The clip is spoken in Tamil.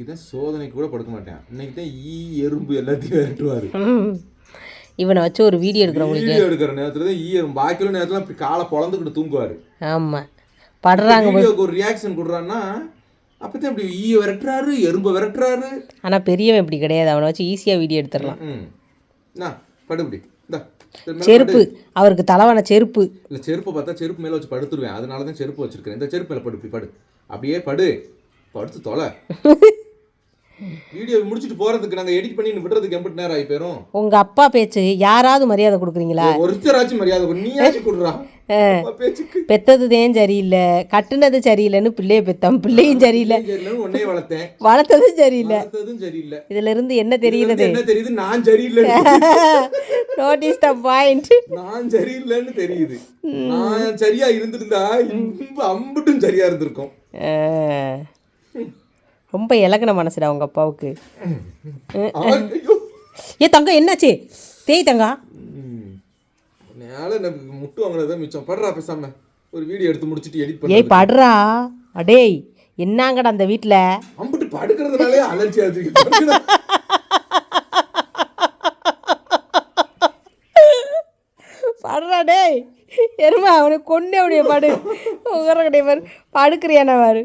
தான் சோதனைக்கு கூட படுக்க மாட்டேன். இன்னைக்கு தான் எறும்பு எல்லாத்தையும் விரட்டுவாரு. இவனை வச்சு ஒரு வீடியோ எடுக்கிறவங்களுக்கு வீடியோ எடுக்கிற நேரத்துல தான் எறும்பு, பாக்கியுள்ள நேரத்துல அப்படி காலை பொழந்துக்கிட்டு தூங்குவாரு. ஆமாம் படுறாங்க. வீடியோக்கு ஒரு ரியாக்ஷன் கொடுறான்னா அப்பதான் இப்படி விரட்டுறாரு, எறும்பை விரட்டுறாரு. ஆனால் பெரியவன் இப்படி கிடையாது, அவனை வச்சு ஈஸியாக வீடியோ எடுத்துடலாம். படுபடி செருப்பு அவருக்கு தலைவன செருப்பு இல்லை, செருப்பை பார்த்தா செருப்பு மேலே வச்சு படுத்துருவேன். அதனால தான் செருப்பு வச்சிருக்கேன். இந்த செருப்பு மேலே படு, இப்படி படு, அப்படியே படுத்து தொலை. வீடியோ முடிச்சுட்டு போறதுக்கு நாங்கள் எடிட் பண்ணி விடுறதுக்கு எம்பிட்டு நேரம் ஆகி போயிடும். உங்க அப்பா பேச்சு யாராவது மரியாதை கொடுக்குறீங்களா? ஒருத்தராச்சும் மரியாதை நீயாச்சும் கொடுறா. பெத்ததுதேன் சரியில்லை, கட்டுனது சரியில்லைன்னு பிள்ளைய பெத்தம், பிள்ளையும் சரியில்லை, உன்னையே வளர்த்ததும் சரியில்லை. இதுல இருந்து என்ன தெரியுது? நான் சரியில்லை. Notice the point. நான் சரியில்லைன்னு தெரியுது. நான் சரியா இருந்திருந்தா அம்புட்டும் சரியா இருந்திருக்கும். ரொம்ப இலக்கண மனசுடா உங்க அப்பாவுக்கு. ஏ தங்கம் என்னாச்சு? தேய் தங்கா முட்டு வாங்கினதான் மிச்சம். படுறா பேசாம ஒரு வீடியோ எடுத்து முடிச்சுட்டு எடிட் பண்ணி. ஏய் படுறா. அடேய் என்னங்கடா அந்த வீட்டில் அம்பிட்டு படுக்கிறதுனாலே அலர்ஜி ஆகுது. படுறா டேய் எருமா, அவனை கொண்டு அப்படியே படு. உங்கற கிடையாது படுக்கிறியானவாரு.